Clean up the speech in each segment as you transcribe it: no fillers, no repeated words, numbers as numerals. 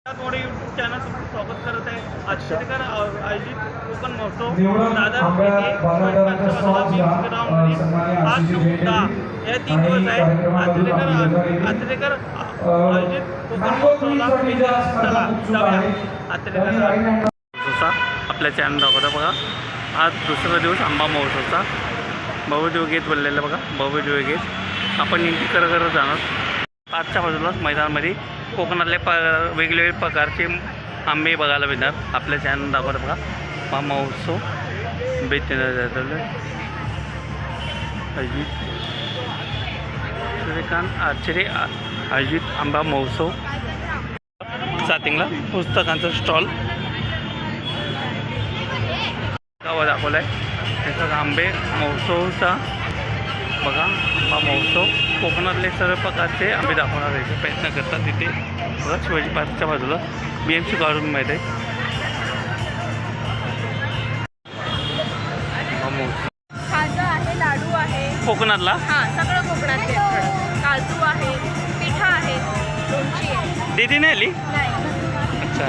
मोठे YouTube channel तुमचं स्वागत करत आहे. आजचेकर आयोजित कोकण महोत्सव दादर या 3 दिवस आहे. आचरेकर आयोजित कोकण महोत्सवला आपल्या चॅनल दाखवता बघा. आज दुसरा दिवस आंबा महोत्सवचा भव्य गीत बोललेलं बघा. भव्य गीत आपण नेमकी करत जाणार. आजच्या बाजूलाच मैदानामध्ये कोकणातले वेगवेगळे प्रकारचे आंबे बघायला मिळणार. आपल्या चॅनल दाखवत बघा. हा महोत्सव बेत देण्यात अजित सूर्यकांत आचार्य आयोजित आंबा महोत्सव सातिंगला पुस्तकांचा स्टॉल गावा दाखवला आहे. त्याचा आंबे महोत्सवचा बघा. हा महोत्सव कोकणातले सर्व प्रकारचे आंबे दाखवणार आहे प्रयत्न करतात. तिथे बघा शिवाजी पार्कच्या बाजूला BMC गार्डन माहीत आहे. हा महोत्सव खाजा आहे, लाडू आहे कोकणातला. हां, सगळं कोकणातले. काजू आहे, पिठा आहे, लोणची आहे. दीदी नाही आली. नाही अच्छा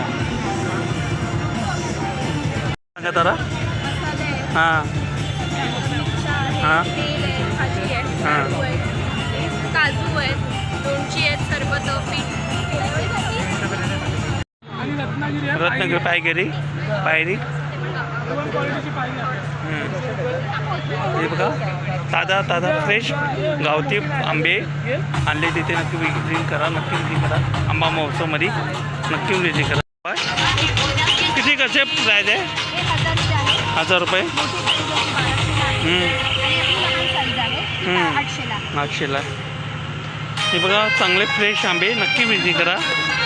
सांगा जरा. मसाले आहे, हां मिरच्या हां. आहे, तेल आहे, भाजी आहे, लाडू आहे, काजू आहे, लोणची आहे, सरबत, पीठ. रत्नागिरी पायरी हे बघा. ताजा फ्रेश गावठी आंबे आणले. तिथे नक्की विजिट करा. आंबा महोत्सवमध्ये नक्की विजिट करा. किती कसे प्राईज आहे? 1000 रुपये. 800ला. हे बघा चांगले फ्रेश आंबे. नक्की विजिट करा.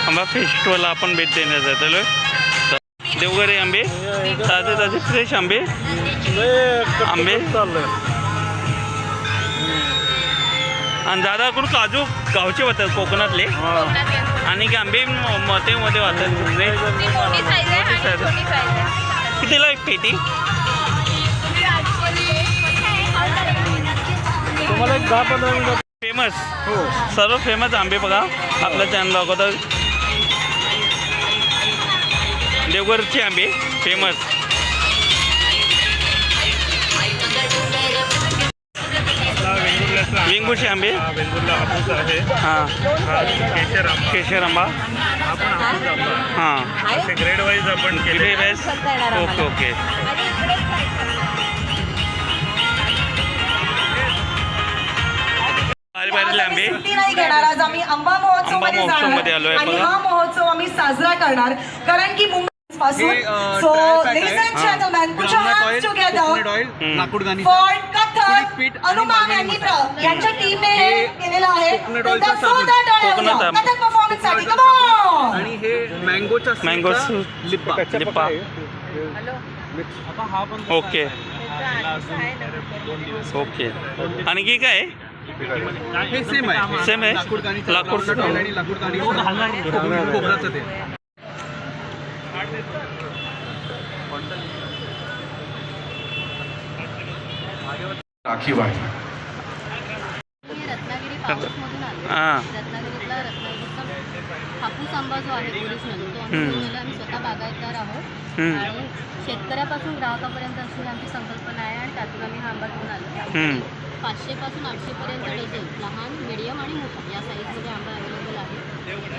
आंबा फेस्टिवलला आपण भेट देण्यात येतो. देवगरे आंबे ताजे फ्रेश आंबे आणि दादाकडून काजू गावचे होतात कोकणातले. आणि आंबे मध्ये वाहतात. कितीला एक पेटी? तुम्हाला एक 10-15 मिनिट. फेमस सर्व फेमस आंबे बघा आपल्या चॅनल दाखवतात. देवगरचे आंबे फेमस. वेंगुर्चे आंबे. हां केशर आंबा. हां ग्रेड वाईज आपण केले. ओके आंबे नाही घेणार. आज आम्ही आंबा महोत्सवमध्ये आलोय. आणि हा महोत्सव आम्ही साजरा करणार कारण की मुंबई पासून. So ladies and gentleman put your hands together for Kathak. अनुमान यांच्या टीमने हे केलेलं आहे. कथक परफॉर्मन्स साठी. Come on. आणि हे मँगो लिप्पा. ओके आणखी काय हे सेम आहे. लाकूड खोबराचं ते. राखीव आहे. रत्नागिरी पाऊसमधून आलो. हां रत्नागिरीतला हापूस आंबा जो आहे ओरिजिनल तो आम्ही स्वतः बागायतदार आहोत. आणि शेतकऱ्यापासून ग्राहकापर्यंत अशी आमची संकल्पना आहे. आणि त्यातून आम्ही हा आंबा घेऊन आलो. 500 पासून 800 पर्यंत डझन लहान, मिडियम आणि मोठा या साईजमध्ये आंबा अवेलेबल आहे.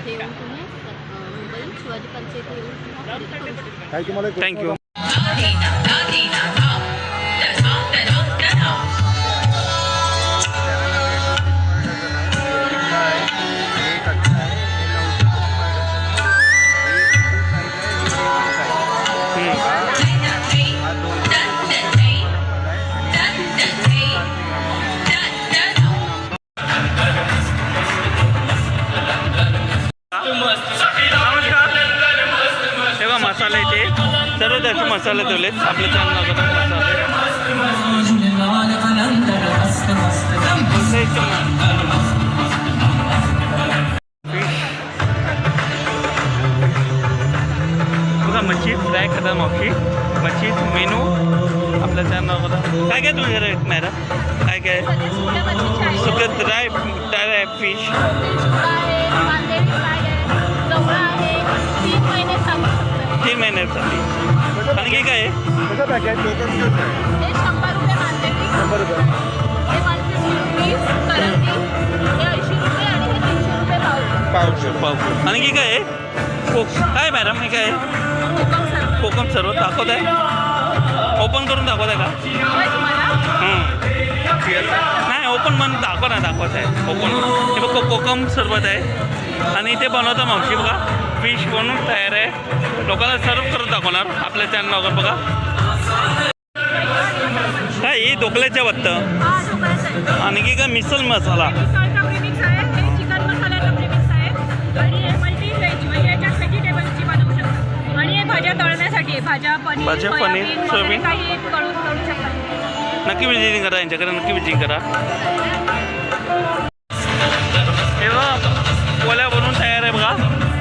ते येऊन तुम्ही मुंबई शिवाजी पार्क येथे येऊन खरेदी करू शकता. थँक्यू. नमस्कार. तेव्हा मसाले ते सर्व त्याचे मसाले ठेवलेत आपल्या चॅनल बघा. मच्छी फ्राय करतात. मच्छी मेनू आपल्या चॅनल काय काय तुम्ही घरी मॅडम? काय सुकं ड्राय फिश. जवळ आहे महिन्यासाठी. आणि काय आहे? कसं पॅकेज कोकम ज्यूस आहे हे 100 रुपये मांदेली, 100 रुपये हे 150 रुपीज करंदी, हे 80 रुपये आणि हे 300 रुपये पाव. पाव. आणि काय आहे? काय मॅडम हे काय आहे? कोकम सरबत. कोकम सर्व दाखवत आहे. ओपन करून दाखवत आहे का? हवंय तुम्हाला? नाही ओपन म्हणून दाखवत आहे ओपन. हे बघ कोकम सरबत आहे आणि इथे बनवतं मावशी बघा. फिश बनवून तयार आहे. लोकांना सर्व करून दाखवणार आपल्या चॅनलवर बघा. काय ही ढोकल्याच्या वाटतं. हा, ढोकळ्याचं आहे. आणि की काय मिसल मसाला. मिसळचा प्रीमिक्स आहे, हे चिकन मसाल्याचा प्रीमिक्स आहे आणि हे मल्टी व्हेज म्हणजे याच्यात व्हेजिटेबल्सची बनवू शकतात. आणि हे भाज्या तळण्यासाठी आहे. भाज्या पनीर सोयाबीन वगैरे काही तळू शकतात. नक्की विजिटिंग करा यांच्याकडे. नक्की विजिटिंग करा. हे बघा पोळ्या बनवून तयार आहे बघा.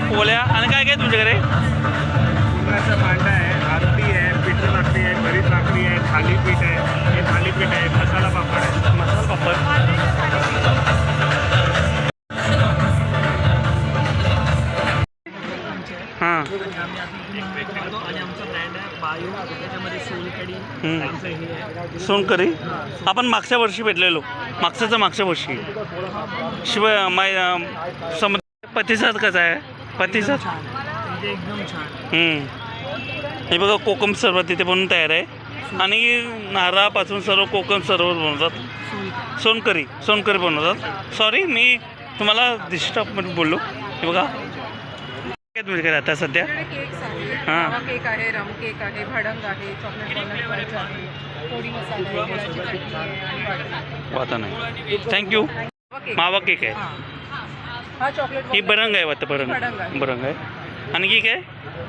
पोळ्या आणि काय काय तुमच्याकडे? पुरणाचा मांडा आहे, आरती आहे, पिठलं भाकरी आहे, भरीत भाकरी आहे, थालीपीठ आहे, हे थालीपीठ आहे, मसाला पापड आहे. मसाला पापड. हां आणि आमचा ब्रँड आहे बायो, त्याच्यामध्ये सोलकढी, सोनकरी. आपण मागच्या वर्षी भेटलेलो. मागच्या वर्षी शिवाय समुद्र प्रतिसाद कसा आहे? प्रतिसाद म्हणजे एकदम छान. हे बघा कोकम सरबत तिथे बनवून तयार आहे. आणि नारळापासून सर्व कोकम सरबत बनवतात. सोनकरी बनवतात. सॉरी मी तुम्हाला डिस्टर्ब बोललो. हे बघा काय तुमच्याकडे आता सध्या? केक्स आहे, हां. मावा केक आहे, रम केक आहे, भडंग आहे, चॉकलेट वॉलनट आहे, पोळी मसाला आहे, गुळाची चटणी आहे आणि वाटण. वाता नाही. थँक्यू. मावा केक आहे. हा चॉकलेट ही बरंग आहे वाटतं. बरंग आहे. बरंग आहे. आणि की काय?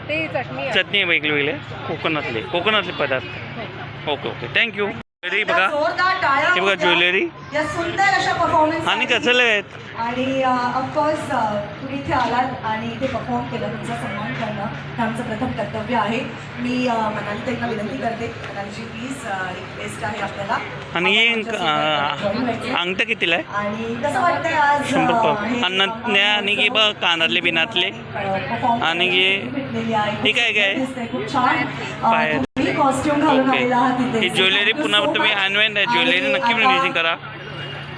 ते चटणी आहे. चटणी वेगळे कोकणातले पदार्थ. Okay thank you. ज्वेलरी बघा. जोरदार टाळ्या हे बघा ज्वेलरी या सुंदर अशा परफॉर्मन्स आणि कसले आहेत. आणि ऑफकोर्स तुम्ही इथे आलात आणि इथे परफॉर्म केलं. तुमचा सन्मान करणं हे आमचं प्रथम कर्तव्य आहे. मी मनाली ताईंना विनंती करते. मनालीजी प्लीज रिक्वेस्ट आहे आपल्याला. आणि हे अंगठं कितीला आहे? आणि कसं वाटतंय आज 100 अन्नज्ञा आणि की बघ कानातले बिनातले. आणि हे काय काय? खूप छान बाहेर. तुम्ही कॉस्ट्युम घालून आलेला आहात ही तिथे. ज्वेलरी पुन्हा तुम्ही अनवेंड आहे ज्वेलरी नक्की विजिटिंग करा.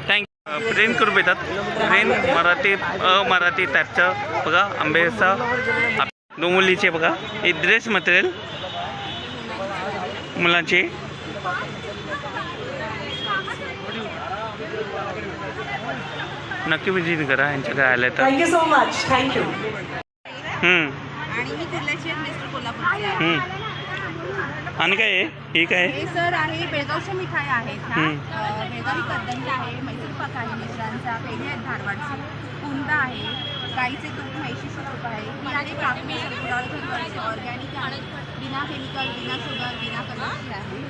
थँक्यू. ट्रेन करून येतात. ट्रेन मराठी टाईपचं बघा. आंबेचा डोंबिवलीचे बघा. हे ड्रेस मटेरियल मुलांचे. नक्की विजिट करा यांच्याकडे आले तर. Thank you so much. थँक्यू. आणि मी कुर्ल्याची मिस्टर कोल्हापूरची आहे. आणि काय आहे? हे काय आहे? हे सर आहे बेळगावच्या मिठाई आहेत ह्या. बेळगावी कदंड आहे, मैसूर पाक आहे मिश्रांचा, पेढे आहेत धारवाडचे, कुंदा आहे, गाईचे तूप म्हैशी तूप आहे. ही आहे काकडी ऑर्गॅनिक आहे, बिना केमिकल, बिना शुगर, बिना कलरची आहे.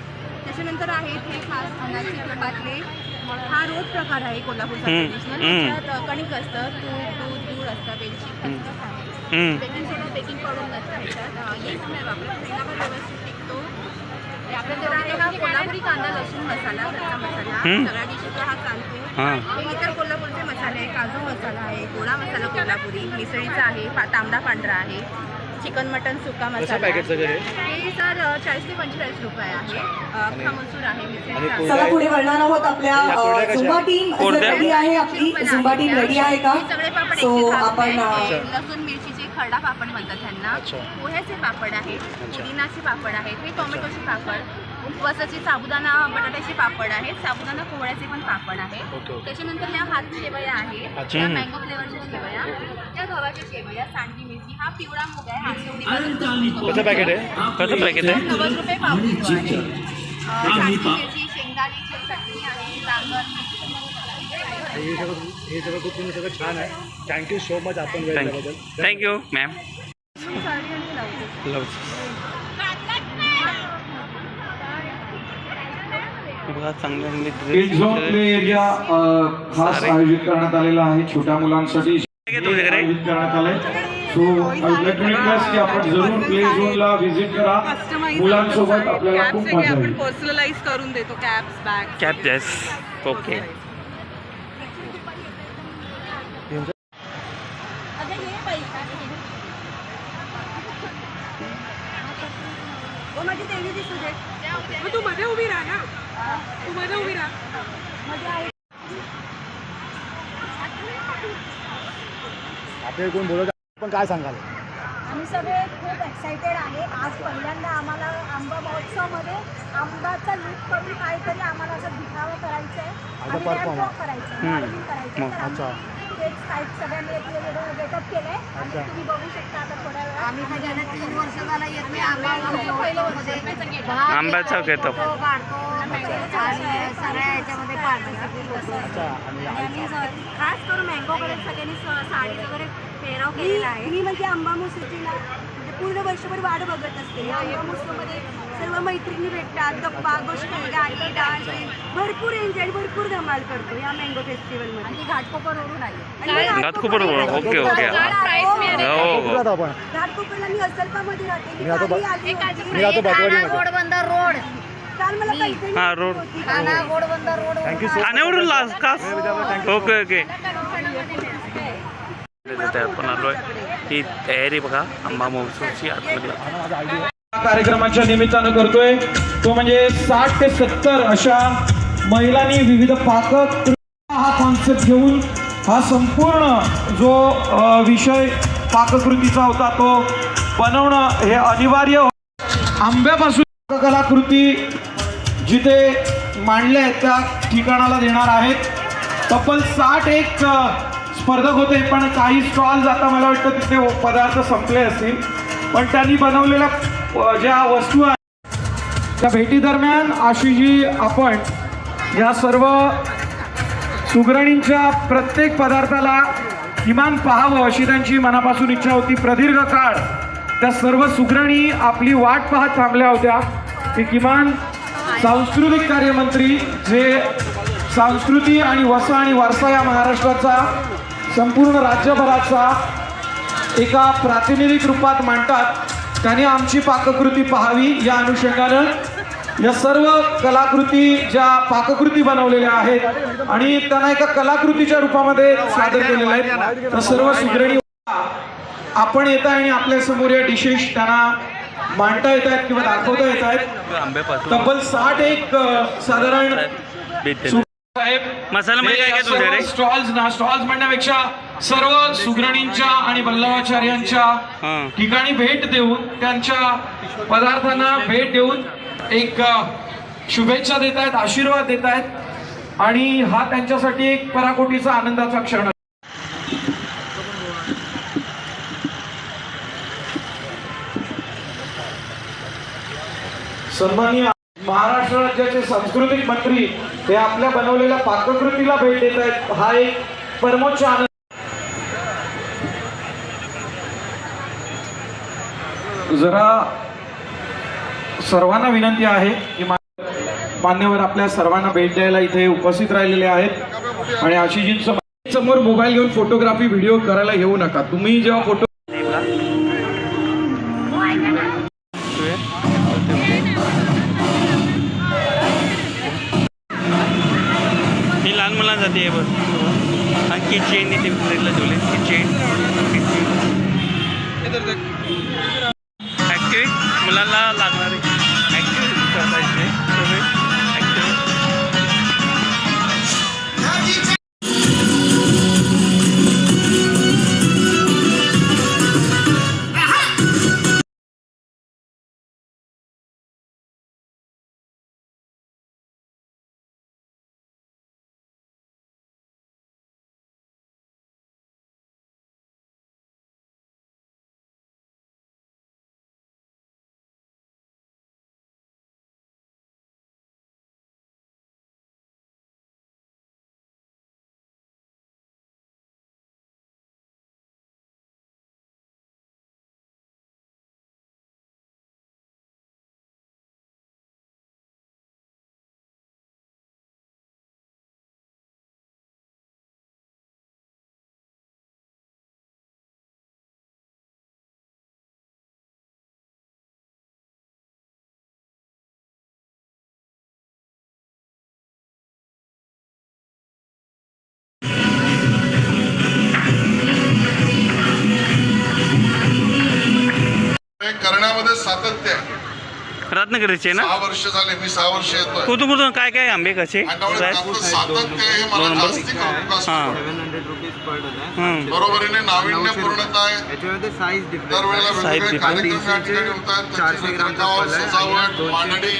त्याच्यानंतर आहेत हे खास अनारचे तुपातले. हा रोज प्रकार आहे कोल्हापूरचा ट्रेडिशनल. त्याच्यात कणिक असतं, तूप, दूध असतं, वेलची, खसखस आहे, बेकिंग सोडा, बेकिंग पावडर नसतं ह्याच्यात. येत नाही वापरत, पहिला व्यवस्थित टिकतो. आपल्याकडे आहे हा कोल्हापुरी कांदा लसूण मसाला, कच्चा मसाला, सगळ्या डिशेसला हा चालतो. हे इतर कोल्हापूरचे मसाले, काजू मसाला आहे, गोडा मसाला कोल्हापुरी, मिसळीचा आहे, तांबडा पांढरा आहे, चिकन मटन सुका मसाला. हे सर 40 ते 45 रुपये आहे. अख्खा मसूर आहे, मिसळीचा. चला पुढे वळणार आहोत. आपल्या झुंबा टीम रेडी आहे. आपली झुंबा टीम रेडी आहे का? हे सगळे पापड सो एकटे खात आपण नाही. लसूण मिरचीचे खरडा पापड म्हणतात त्यांना. पोह्याचे पापड आहेत, पुदिनाचे पापड आहेत, हे टोमॅटोचे पापड, उपवासाचे साबुदाणा बटाट्याचे पापड आहेत, साबुदाणा कोवळ्याचे पण पापड आहेत. त्याच्यानंतर ह्या हात शेवया आहेत, त्या मँगो फ्लेवरच्या शेवया, त्या गव्हाच्या शेवया, सांडगी मिरची, हा पिवळा मूग आहे, हा कसं पॅकेट आहे? 90 रुपये पाव किलो आहे. सांडगी मिरची, शेंगदाण्याची चटणी आणि डांगर. हे सगळं खूप तुम्ही सगळं छान आहे. थँक्यू सो मच आपण वेळ दिल्याबद्दल. Thank you ma'am. साडी आणि ब्लाऊज. बघा चांगले झोन प्ले एरिया खास आयोजित करण्यात आलेला आहे. छोट्या मुलांसाठी तुमच्याकडे आयोजित करण्यात आलंय. सो इलेक्ट्रॉनिक की आपण जरूर प्ले झोनला व्हिजिट करा. मुलांसोबत आपल्याला खूप मजा येईल. पर्सनलाइज करून देतो कॅप्स, बॅग. कॅप जॅस. ओके. माझी देवी दिसू दे. मग तू मध्ये उभी राहा ना, तू मध्ये उभी राहा. आपले कोण बोलत पण काय सांगाल? आम्ही सगळे खूप एक्सायटेड आहे. आज पहिल्यांदा आम्हाला आंबा महोत्सवमध्ये आंब्याचा लूक करून काहीतरी आम्हाला असं दिखावा करायचा आहे आणि performance. रॅम्प वॉक करायचं आहे, मॉडेलिंग करायचं आहे. तर अच्छा. आम्ही तेच काही सगळ्यांनी वेगवेगळं गेटअप केलंय आणि अच्छा. तुम्ही बघू शकता आता थोड्या वेळात. आम्ही गेल्या 3 वर्ष झाला येत नाही आंबा आंब्याचा घेतो. काढतो आणि सगळ्या याच्यामध्ये अच्छा. आणि खास करून मँगो कलर सगळ्यांनी साडी वगैरे पेराव केलेला आहे. मी म्हणजे आंबा महोत्सवची ना म्हणजे पूर्ण वर्षभर वाट बघत असते. या आंबा महोत्सवमध्ये सर्व मैत्रिणी भेटतात, गप्पा गोष्टी, गाणी, डान्स, भरपूर एन्जॉय, भरपूर धमाल करतो या मँगो फेस्टिवलमध्ये. आणि घाटकोपरवरून आली. घाटकोपरवरून, ओके, ओके. हो हो. आपण घाटकोपरला मी असलकामध्ये राहते. मी राहतो काली आली होती. मी राहतो बाटवाडीमध्ये. गोडबंदर रोड काल मला पैठणी हा रोड होती. गोडबंदर रोड थँक्यू सो ठाण्यावरून लास्ट का? Okay okay. आपण आलोय ही तयारी बघा आंबा महोत्सवची आतमध्ये. कार्यक्रमाच्या निमित्तानं करतोय तो म्हणजे 60 ते 70 अशा महिलांनी विविध पाककृती हा कॉन्सेप्ट घेऊन हा संपूर्ण जो विषय पाककृतीचा होता तो बनवणं हे अनिवार्य. आंब्यापासून कलाकृती जिथे मांडल्या आहेत त्या ठिकाणाला देणार आहेत. तब्बल 60 एक स्पर्धक होते, पण काही स्टॉल्स आता मला वाटतं तिथे पदार्थ संपले असतील, पण त्यांनी बनवलेल्या ज्या वस्तू आहेत त्या भेटी दरम्यान आशिषजी आपण या सर्व सुगरणींच्या प्रत्येक पदार्थाला किमान पाहावं अशी त्यांची मनापासून इच्छा होती. प्रदीर्घ काळ त्या सर्व सुगरणी आपली वाट पाहत थांबल्या होत्या की किमान सांस्कृतिक कार्यमंत्री जे संस्कृती आणि वसा आणि वारसा या महाराष्ट्राचा संपूर्ण राज्यभराचा एका प्रातिनिधिक रूपात मांडतात, त्यांनी आमची पाककृती पाहावी. या अनुषंगानं या सर्व कलाकृती ज्या पाककृती बनवलेल्या आहेत आणि त्यांना एका कलाकृतीच्या रूपामध्ये सादर केलेल्या आहेत, तर सर्व सुगरणी आपण येत आहे आणि आपल्या समोर या डिशेस त्यांना मांडता येत आहेत किंवा दाखवता येत आहेत. आंब्यापासून तब्बल 60 एक साधारण साहेब मसाल्यामध्ये काय काय तुझ्या रे? स्टॉल्स म्हणण्यापेक्षा सर्व सुगरणींच्या आणि वल्लभाचार्यांच्या हां ठिकाणी भेट देऊन त्यांच्या पदार्थांना भेट देऊन एक शुभेच्छा देत आहेत, आशीर्वाद देत आहेत आणि हा त्यांच्यासाठी एक पराकोटीचा आनंदाचा क्षण आहे. सन्माननीय महाराष्ट्र राज्याचे सांस्कृतिक मंत्री हे आपल्या बनवलेल्या पाककृतीला भेट देत आहेत. हा एक परमोच्च आनंद. जरा सर्वांना विनंती आहे की मान्यवर आपल्या सर्वांना भेट द्यायला इथे उपस्थित राहिलेले आहेत आणि आशिषजींसमोर मोबाईल घेऊन फोटोग्राफी व्हिडिओ करायला येऊ नका. तुम्ही जेव्हा फोटो ही लहान मुलांसाठी आहे बस. आणखी चेन इथे फ्रीजला ठेवले ही चेन. ॲक्टिव्ह मुलांना लागणारे ॲक्टिव्ह करायचे सगळे ॲक्टिव्ह. करण्यामध्ये सातत्य आहे. रत्नागिरीचे आहे ना? 6 वर्ष झाले, मी 6 वर्ष येतोय. कुठून काय काय आंबे कसे त्यामुळे आहेत? त्याचं सातत्य हे मला दोन नंबर. जास्ती कौतुकास्पद हां. वाटतं. बरोबरीने नाविन्यपूर्णता आहे. दरवेळेला Size वेगवेगळे difference. कार्यक्रम या ठिकाणी होतात. त्याची रचनावर, सजावट, मांडणी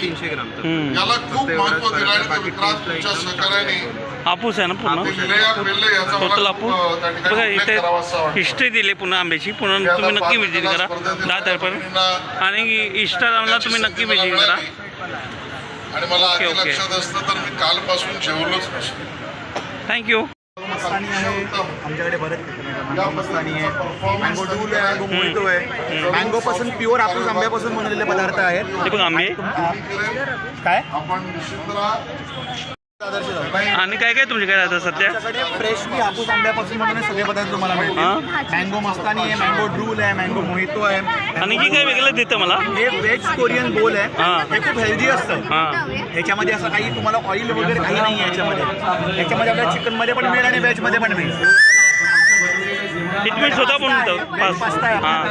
याला खूप महत्व दिलं आहे. ते विक्रांत तुमच्या सहकार्याने हापूस आहे ना पूर्ण दिले याचा मला टोटल खूप, हापूस. त्या ठिकाणी बघा उल्लेख इथे करावासा वाटतो. हिस्ट्री दिली पुन्हा आंब्याची. पुन्हा तुम्ही नक्की विजिट करा 10 तारखेपर्यंत आणि इंस्टाग्रामला तुम्ही नक्की विजिट करा. आणि मला आधी ओके. लक्षात असतं तर मी कालपासून जेवलोच नसतो. थँक्यू. मस्तानी आहे आमच्याकडे बरेच मँगो मस्तानी आहे, मँगो डूल आहे, मँगो मोहितो आहे. मँगो पासून प्युअर हापूस आंब्यापासून बनवलेले पदार्थ आहेत. हे बघ आंबे काय आपण निश्चितला आणि काय काय तुमच्याकडे आता सध्या? आमच्याकडे फ्रेशली हापूस आंब्यापासून बनवलेले सगळे पदार्थ तुम्हाला मिळतील. मँगो मस्तानी आहे, मँगो ड्रूल आहे, मँगो मोहितो आहे. आणि की काय वेगळं देतं मला? हे व्हेज कोरियन बोल आहे. हां. हे खूप हेल्दी असतं. हां. ह्याच्यामध्ये असं काही तुम्हाला ऑइल वगैरे काही नाही आहे याच्यामध्ये. आपल्याला चिकनमध्ये पण मिळेल आणि व्हेजमध्ये पण मिळेल. इथे मी स्वतः बनवतो पास्ता आहे हां.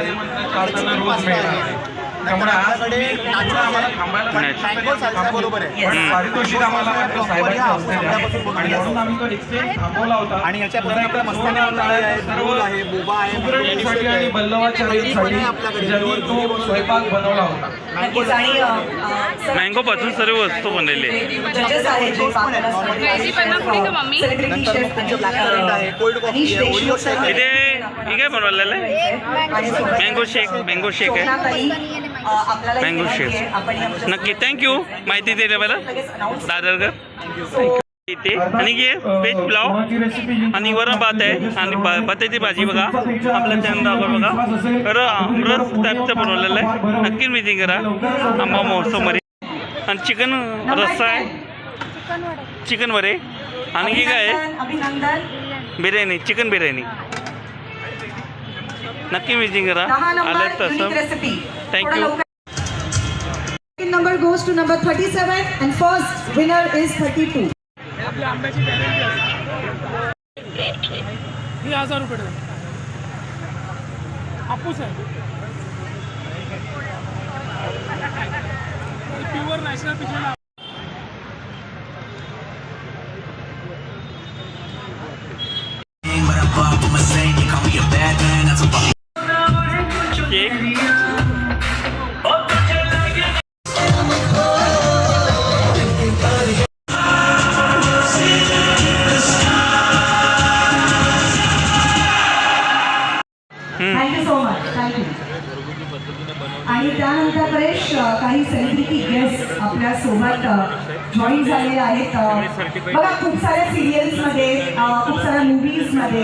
त्यामुळे आपल्याकडे नाचणं आम्हाला थांबायला नाही. मँगो साल्सा बरोबर आहे. पारितोषिक आम्हाला आपल्या साहेबांच्या हस्ते द्या. आणि म्हणून आम्ही तो एक्सचेंज थांबवला होता. आणि याच्या आपल्याकडे मस्तानी आहे, ड्रूल आहे, बोबा आहे, सुगरणीसाठी आणि बल्लवाच्या वेळीसाठी ज्यांनी तो स्वयंपाक बनवला होता. नक्कीच. आणि मँगोपासून सर्व वस्तू बनलेली आहे. जजेस आहेत जे पाककला सेलिब्रिटी शेफ आहे, कोल्ड कॉफी आहे, ओरिओ शेक आहे. इथे हे काय बनवलेलं आहे? मँगो शेक आहे. मँगो शेक. नक्की थँक्यू माहिती दिल्याबद्दल दादरकर. इथे आणि घे व्हेज पुलाव आणि वरण भात आहे आणि बटाट्याची भाजी बघा आपल्या चॅनलवर बघा. तर आमरस टाईपचं बनवलेलं आहे. नक्की विजिट करा आंबा महोत्सवमध्ये. आणि चिकन रस्सा आहे, चिकन वडे आणि हे काय आहे अभिनंदन. बिर्याणी, चिकन बिर्याणी. नक्की विजिट करा 10 आलं नंबर तसं. Unique recipe. Thank you. Second number goes to number 37 and first winner is 32. आपल्या आंब्याची व्हॅरायटी असते. ही 1000 रुपये हापूस आहे. प्युअर नॅशनल पिकलेला. Cake Thank you so much. Thank you. आणि त्यानंतर परेश काही सेलिब्रिटी गेस्ट आपल्या सोबत जॉईन झालेले आहेत. बघा खूप साऱ्या सिरियल्समध्ये, खूप साऱ्या मूव्हीजमध्ये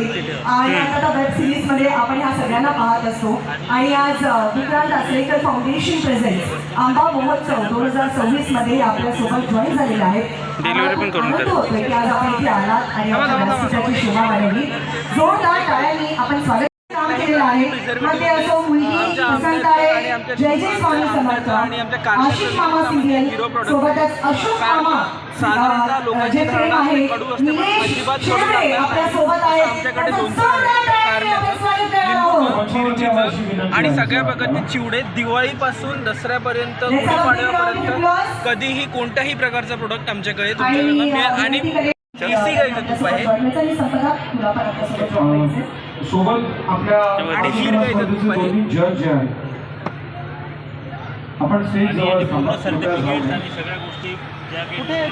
आणि आता वेब सिरीजमध्ये आपण ह्या सगळ्यांना पाहत असतो. आणि आज विक्रांत आचरेकर फाउंडेशन प्रेझेंट आंबा महोत्सव 2026 मध्ये आपल्यासोबत जॉईन झालेला आहे. डिलिव्हरी पण करून द्या. होतोय की आज आपण इथे आलात आणि आपल्या व्यासपीठाची शोभा वाढवली. जोरदार टाळ्यांनी आपण स्वागत काम केलेलं आहे. मग ते असो मुलगी पसंत आहे, जय जय स्वामी समर्थ, आशिष मामा सिरियल सोबतच अशोक मामा जे प्रेम आहे, निलेश शेंबडे आपल्या सोबत आहेत. आणि सगळ्या प्रकारचे चिवडे दिवाळीपासून दसऱ्यापर्यंत गुढीपाडव्यापर्यंत कधीही कोणत्याही प्रकारचा प्रोडक्ट आमच्याकडे तुमच्याकडनं मिळेल. आणि देसी गाईचं तूप आहे. सोबत आपल्या दोन्ही जज जे आहेत. आपण स्टेज जवळ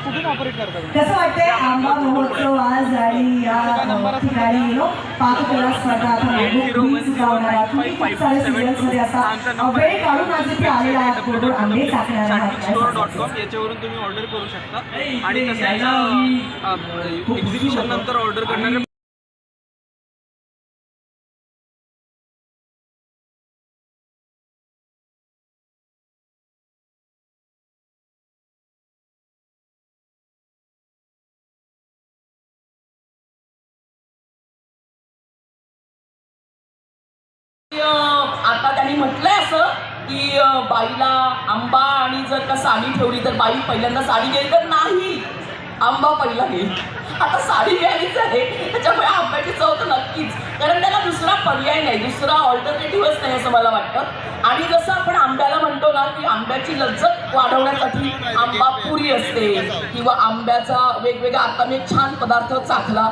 कुठून ऑपरेट करतात? कसं वाटतंय आंबा महोत्सव आज आणि या ठिकाणी पाककला स्पर्धा सिरियल्समध्ये असा वेळ काढून आज इथे आलेला आहात. बरोबर आंबे टाकणार store.com याच्यावरून तुम्ही ऑर्डर करू शकता. आणि तसंच एक्झिबिशन नंतर ऑर्डर करणारे आता त्यांनी म्हटलंय असं की बाईला आंबा आणि जर का साडी ठेवली तर बाई पहिल्यांदा साडी घेईल तर नाही, आंबा पहिला घेईल. आता साडी घ्यायलीच आहे त्याच्यामुळे आंब्याची चव तर नक्कीच, कारण त्याला दुसरा पर्याय नाही, दुसरा ऑल्टरनेटिव्हच नाही असं मला वाटतं. आणि जसं आपण आंब्याला म्हणतो ना की आंब्याची लज्जत वाढवण्यासाठी आंबा पुरी असते किंवा आंब्याचा वेगवेगळा. आता मी एक छान पदार्थ चाखला,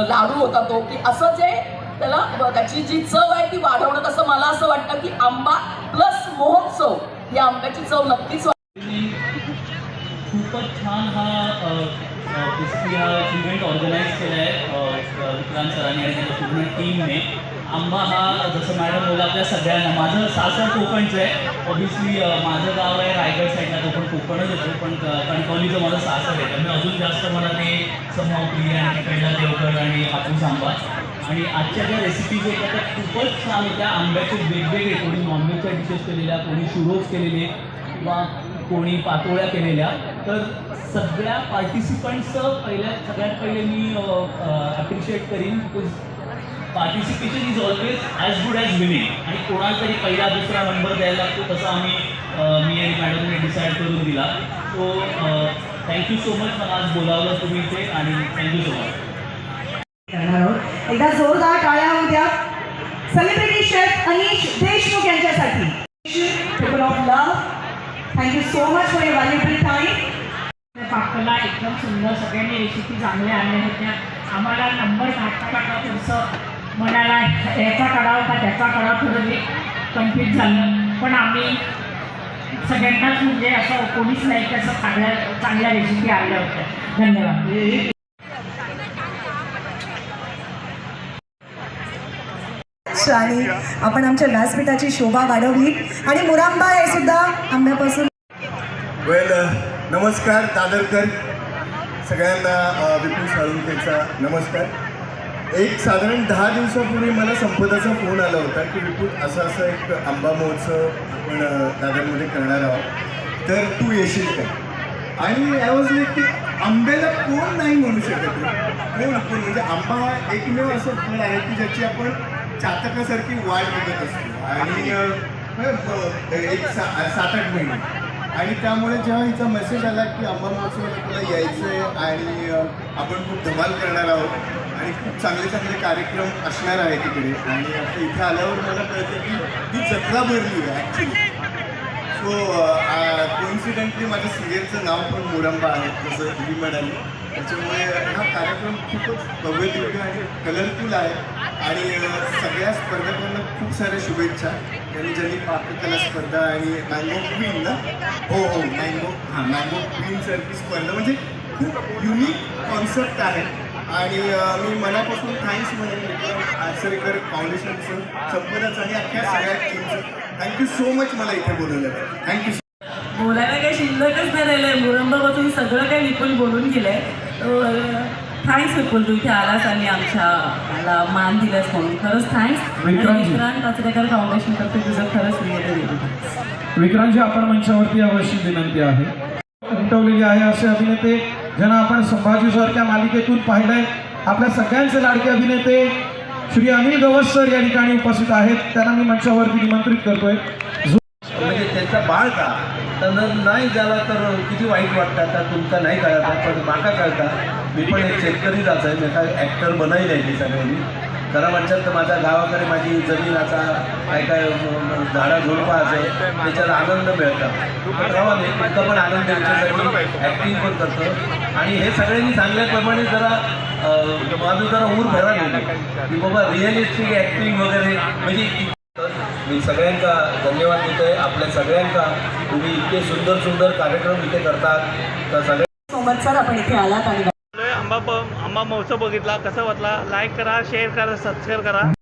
लाडू होता तो, की असं जे त्याला त्याची जी चव आहे ती वाढवणं. तसं मला असं वाटतं की आंबा प्लस महोत्सव या आंब्याची चव नक्कीच खूपच छान हा इव्हेंट ऑर्गनाईज केला आहे विक्रांत सरांनी आणि त्याच्या पूर्ण टीमने. आंबा हा जसं मॅडम बोलला आपल्या सगळ्यांना, माझं सासर कोकणचं आहे. ऑब्व्हियसली माझं गाव आहे रायगड साईडला, तो पण कोकणच येतो, पण कणकवलीचं माझं सासर आहे. त्यामुळे अजून जास्त मला ते समोप्रिय आणि तिकडला देवगड आणि हापूस आंबा आणि आजच्या ज्या रेसिपीज होत्या त्या खूपच छान होत्या. आंब्याचे वेगवेगळे, कोणी नॉनव्हेजच्या डिशेस केलेल्या, कोणी शिरोज केलेले किंवा कोणी पातोळ्या केलेल्या. तर सगळ्या पार्टिसिपंट्सचं सगळ्यात पहिले मी ॲप्रिशिएट करीन, because participation is always as good as winning. आणि कोणाला तरी पहिला दुसरा नंबर द्यायला लागतो, तसं मी आणि मॅडमने डिसाईड करून दिला. सो थँक्यू सो मच मला आज बोलावलं तुम्ही इथे आणि थँक्यू सो मच. एकदा जोरदार टाळ्या होऊ द्या सेलिब्रिटी शेफ अनिश देशमुख यांच्यासाठी. People of love, thank you so much for your valuable time. पाककला एकदम सुंदर, सगळ्यांनी रेसिपी चांगल्या आणल्या होत्या. आम्हाला नंबर काढता थोडंसं मनाला याचा काढावं का त्याचा काढावं, थोडं कन्फ्यूज झालं. पण आम्ही सगळ्यांनाच म्हणजे असं कोणीच नाही की असं चांगल्या रेसिपी आणल्या होत्या. धन्यवाद. आणि आपण आमच्या व्यासपीठाची शोभा वाढवली आणि मुरांबा हे सुद्धा आंब्यापासून. नमस्कार दादरकर सगळ्यांना. विपुल साळुंखेचा नमस्कार. एक साधारण 10 दिवसापूर्वी मला संपदाचा फोन आला होता की विपुल असं एक आंबा महोत्सव आपण दादरमध्ये करणार आहोत, तर तू येशील का. आणि आय वॉज लाईक की आंब्याला कोण नाही म्हणू शकत, कोण म्हणजे आंबा हा एकमेव असं फळ आहे की ज्याची आपण चातकासारखी वाट बघत असतो आणि एक 7-8 महिने. आणि त्यामुळे जेव्हा हिचा मेसेज आला की आंबा महोत्सवाला तुला यायचं आहे आणि आपण खूप धमाल करणार आहोत आणि खूप चांगले चांगले कार्यक्रम असणार आहे तिकडे, आणि आता इथे आल्यावर मला कळतं की ही जत्रा भरली आहे ॲक्च्युली. सो कोइन्सिडेंटली माझ्या सिरियलचं नाव पण मुरंबा आहे, जसं ही म्हणाली. त्याच्यामुळे हा कार्यक्रम खूपच भव्य दिव्य आणि कलरफुल आहे. आणि सगळ्या स्पर्धकांना खूप साऱ्या शुभेच्छा. ज्यांनी पाककला स्पर्धा आणि मँगो क्वीन ना, हो मँगो क्वीनसारखी स्पर्धा, म्हणजे खूप युनिक कॉन्सेप्ट आहे. आणि मी मनापासून थँक्स म्हणेन विक्रम आचरेकर फाउंडेशनचं, संपदाचं आणि अख्ख्या सगळ्या टीमचं. थँक्यू सो मच मला इथे बोलवलं. थँक्यू. बोलायला काही शिल्लकच नाही राहिलं आहे. मुरंबापासून सगळं काही विपुल बोलून गेलं आहे. थँक्स विपुल, तू इथे आलास आणि मला मान दिलास म्हणून खरंच थँक्स. विक्रांत आचरेकर फाउंडेशनतर्फे तुझं खरंच रिलेटेड. विक्रांतजी आपण मंचावरती यावर्षी विनंती आहे. उमटवलेली आहे असे अभिनेते ज्यांना आपण संभाजीसारख्या मालिकेतून पाहिलंय. आपल्या सगळ्यांचे लाडके अभिनेते श्री अनिल गवस सर या ठिकाणी उपस्थित आहेत. त्यांना मी मंचावरती निमंत्रित करतोय. म्हणजे त्यांचा बाळ का तर नाही झाला तर किती वाईट वाटतं. आता तुमचा नाही कळता पण माका कळता. मी पण एक शेतकरी जाच आहे, मी काय ॲक्टर बनाई नाही सगळ्यांनी. खरं म्हणतात तर माझ्या गावाकडे माझी जमीन आता काय झाडा झुडपा असेल त्याच्यात आनंद मिळतात. पण राहा नाही इतका पण आनंद याच्यासाठी ॲक्टिंग पण करतो. आणि हे सगळ्यांनी सांगल्याप्रमाणे जरा माझं जरा ऊर भरा गेलं की बाबा रिअलिस्टिक ॲक्टिंग वगैरे म्हणजे. मी सगळ्यांका धन्यवाद देतो आहे. आपल्या सगळ्यांका तुम्ही इतके सुंदर सुंदर कार्यक्रम इथे करतात तर सगळ्या सोबत सर आपण इथे आलात आणि आंबा महोत्सव बघितला, कसा वाटला? लाईक करा, शेअर करा, सबस्क्राईब करा.